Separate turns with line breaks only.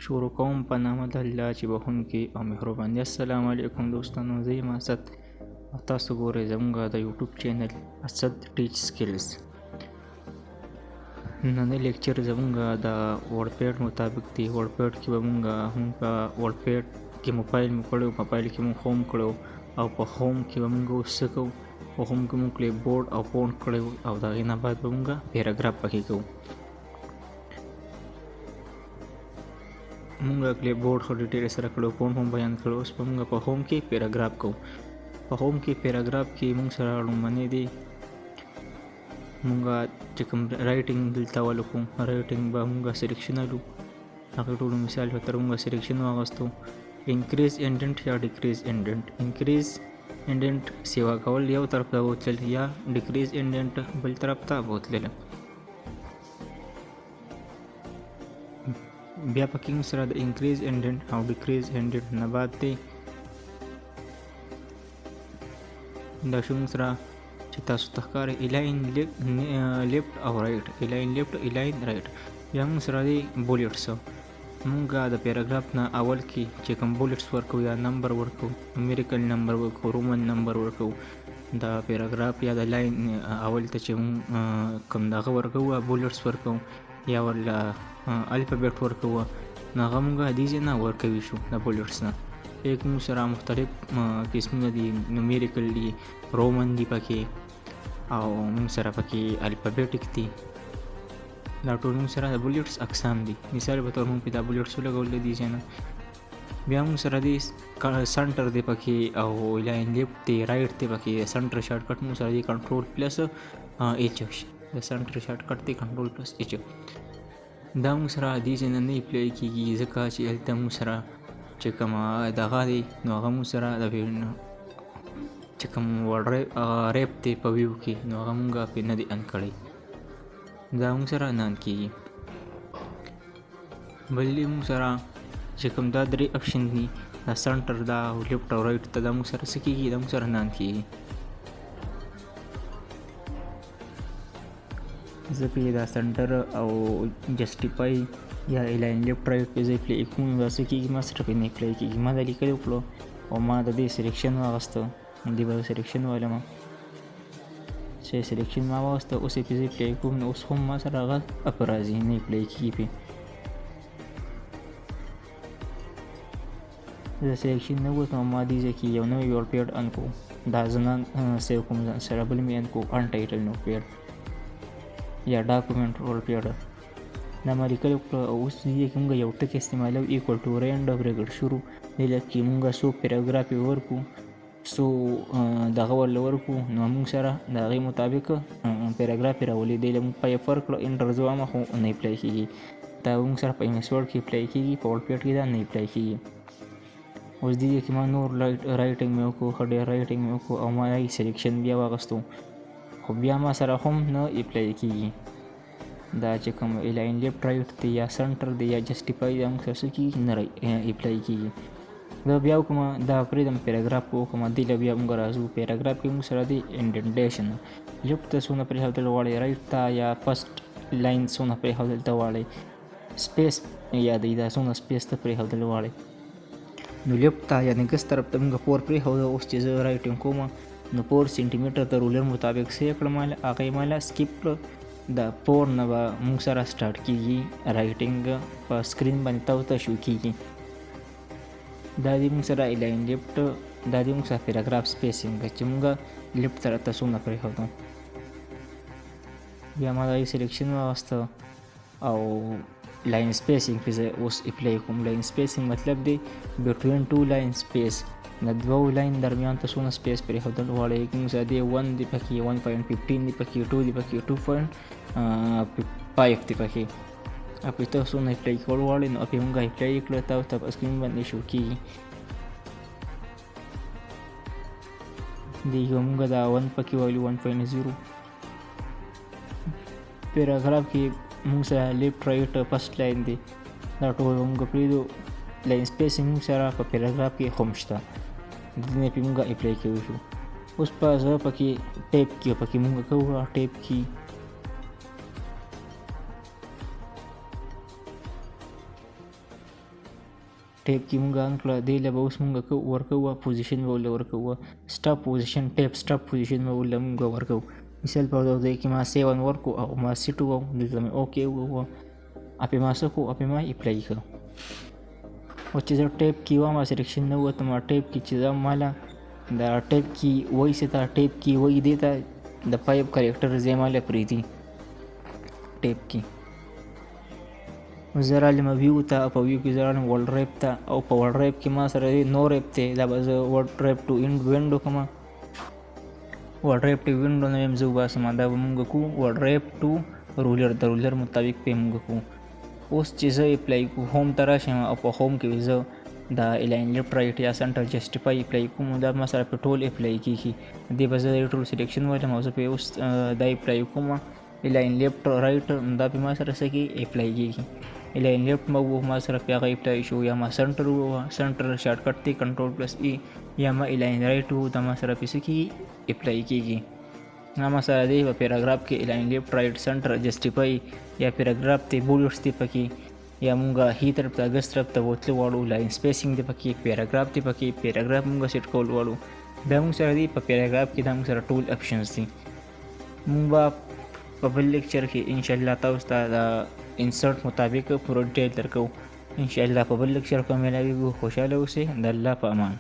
شروع کوم په نامه د الله چې بخښونکی او مهربان دی. السلام علیکم دوستانو، زه یم اسد او تاسو ګورئ زموږ د یوټیوب چینل اسد ټیچ سکلز. نننی لیکچر زموږ د ورډپیډ مطابق دی. ورډپیډ کې به موږ په ورډپیډ کې موبایل مو کړو، موبایل کې مو هوم کړو او په هوم کې به موږ اوس څه کوو، په هوم کې مو کلیپ بورډ او فونټ کړو او د هغې نه بعد به موږ پیراګراف پکې کوو. موږ کلیپ بورډ خو ډیټیل سره کړو، فونټ هم بیان کړو. اوس به موږ په هوم کې پیراګراف کوو. په هوم کې پیراګراف کې موږ سره لومړنی دی موږ چې کوم رایټینګ دلته ولکو، رایټینګ به موږ سلیکشن الو. هغې ټولو مثال په تر موږ سلیکشن واغستو. انکریز انډنټ یا ډیکریز انډنټ. انکریز انډنټ سیوا کول یو طرف ته بوتلل یا ډیکریز انډنټ بل طرف ته بوتلل. بیا پکې موږ سره د انکریز انډنټ او ډیکریز انډنټ نه بعد دی دا شو موږ سره چې تاسو ته ښکاري الاین لیفټ او رایټ، الاین لیفټ الاین رایټ. بیا موږ سره دی بولیټس. موږ د پیراګراف نه اول کې چې کوم بولیټس ورکو یا نمبر ورکو، نومیریکل نمبر ورکو، رومن نمبر ورکو. د پیراګراف یا د لاین اول ته چې کوم دغه ورکو بولیټس ورکو یا ولا الفابet ورکو، نو هغه موږ دې ځای نه ورکوي شو د بولیټس نه. ایک موږ سره مختلف قسمونه دي، نومیریکل دي، رومن دي پکې او موږ سره پکې الفابیټک دي. دا ټول موږ سره د بولیټس اقسام دي. مثال په تور موږ په دا بولیټس ولګول دي ځای نه. بیا موږ سره دی سنټر دی پکې او لاین لیفټ دی، رایټ دی پکې. سنټر شارټ کټ موږ سره دی کنټرول پلس ایچ. د سنټر شارټ کټ دی کنټرول پلس ایچ. دا موږ سره دې ځای نه نه اپلای کېږي ځکه چې هلته موږ سره چې کومه دغه دی نو هغه موږ سره د چې کوم ریپ دی په ویو کې نو هغه موږ پې نه دی ان کړی، دا موږ سره نه ان کېږي. بل دی موږ سره چې کوم دا درې اپشن دي، دا سنټر دا او لیفټ او رایټ ته دا موږ سره څه کېږي، دا موږ سره نه ان کېږي. زه پې دا سنټر او جسټیفای یا الاین لیفټ رایټ پې زه اپلای کوم، دا څه کېږي ما سره پې نه اپلای کېږي. ما دا لیکلی وکړو او ما د دې سلیکشن واغسته، دې به سلیکشن والمه چې سلیکشن ما واغسته. اوس یې پې زه اپلای کوم نو اوس هم ما سره هغه اپ راځي، نه اپلای کېږي پې. زه سلیکشن نه ووت نو ما دې ځای کې یو نوی ورډپیډ ان کوو. دا زه نه سیو کوم ځان سره، بل مې ان کوو انټایټل نوټپیډ یا ډاکومنټ ورډپیډ. دا ما لیکلی وکړه. اوس دې کې موږ یو ټکي استعمالوو ایکول ټو رینډ برګډ شروع. دې کې موږ څو پیراګراف یې ورکو، څو دغه ورله ورکو نو موږ سره د هغې مطابق پیراګراف یې راولي. دې له موږ په یې فرق کړو انټر زه وایم خو نه اپلای کېږي. دا موږ سره په MS Word کې اپلای کېږي، په ورډپیډ کې دا نه اپلای کېږي. اوس دې کې ما نور رایټینګ مې وکړو، ښه ډېر رایټینګ مې وکړو او ما یې سلیکشن بیا واغستو، خو بیا ما سره هم نه اپلای کېږي. دا چې کوم الاین لیفټ رایټ دی یا سنټر دی یا جسټیفای دا موږ سره څه کېږي، نه اپلای کېږي. دا بیا وکړم، دا پرېږدم پیراګراف وکړم. دې له بیا موږ راځو پیراګراف کې موږ سره دی انډنټیشن. لیفټ ته څونه پرېښودل غواړئ، رایټ ته یا فسټ لاین څونه پرېښودل ته غواړئ، سپیس یا دی دا څونه سپیس ته پرېښودل غواړئ. نو لیفټ ته یعنې ګس طرف ته موږ 4 پرېښوده. اوس چې زه رایټینګ کوم نو 4 سینټیمیټر د رولر مطابق څه یې کړم، هغه یې ماله سکیپ کړه. د 4 نه به موږ سره سټارټ کېږي رایټینګ، په سکرین باندې ته شو کېږي. دا دې موږ سره الاین لیفټ، دا دې موږ سره پیراګراف سپیسینګ چې موږ لیفټ طرف ته څومره پرېښودو. بیا ما دا یې سلیکشن واغسته او لاین سپیسینګ پې زه اوس اپلای کوم. لاین سپیسینګ مطلب دی بټوین 2 لاین سپیس، د دوو لاین درمیان ته څونه سپیس پرېښودل غواړئ. موږ سره دی 1 دی پکې، 1.15 دی پکې، 2 دی پکې، 2.5 دی پکې. اپې ته څونه اپلای کول غواړئ نو اپې موږ اپلای کړه، تاسو ته په سکرین باندې شو کېږي. دې کې موږ دا 1 پکې وایو، 1.0. پیراګراف کې موږ سره لیفټ رایټ فسټ لاین دی، دا ټول موږ پرېږدو. لاین سپیسینګ موږ سره په پیراګراف کې هم شته، دې نه پې موږ اپلای کوو شو. اوس په زه پکې ټیپ کې پکې موږ کوو ټیپ کې ټیپ کی مونږ آن کړه دې له به اوس مونږ ورکوه پوزیشن به ورله ورکوه سټاپ پوزیشن ټیپ سټاپ پوزیشن به ورله مونږ ورکوو. مثال په توګه کې ما 7 ورکو او ما سیټ وو دلته مې اوکې ووه اپې ما څه کړو اپې ما اپلای کړه. او چې زه ټیپ کی وه ما سلیکشن نه وته ما ټیپ کی چې دا ماله دا ټیپ کی وایي څه ته ټیپ کی وایي دې ته د 5 کریکټر ځای ماله پرېږدي ټیپ کی. زه رالم ویو ته په ویو کې زه رالم ورلډ ریپ ته او په ورلډ ریپ کې ما سره نو ریپ دی دا به زه ورلډ ریپ ټو وینډ وکړم. ورلډ ریپ ټو وینډو نه یم زه وباسم دا به مونږ کوو ورلډ ریپ ټو رولر د رولر مطابق پې مونږ کوو. اوس چې زه اپلای کوم هوم ته راشم او په هوم کې زه دا الاین لیفټ رایټ یا سنټر جسټیفای اپلای کوم دا ما سره په ټول اپلای کېږي. دې به زه ټول سلیکشن وکړم او زه پې اوس دا اپلای کوم الاین لیفټ رایټ دا پې ما سره څه کېږي اپلای کېږي. الاین لیفټ ما سره پې هغه اپلای شو یا ما سنټر ووه سنټر شارټکټ دی کنټرول پلس ای یا ما الاین رایټ وو دا ما سره پې څه کېږي اپلای کېږي. ما سره دی په پیراګراف کې الاین لیفټ رایټ سنټر جسټیفای یا پیراګراف دی بولټس دی پکې یا مونږه هی طرف ته اګست طرف ته بوتلو غواړو لاین سپیسینګ دی پکې پیراګراف دی پکې پیراګراف مونږه سیټ کول غواړو دا مونږ سره دی په پیراګراف کې دا مونږ سره ټول اپشنز دي. مونږ به په بل لیکچر کې انشاءالله تاسو ته د انسرټ مطابق پوره ډیټیل درکو. انشاءالله په بل لیکچر کې ملاویږو. خوشحاله اوسئ. د الله په امان.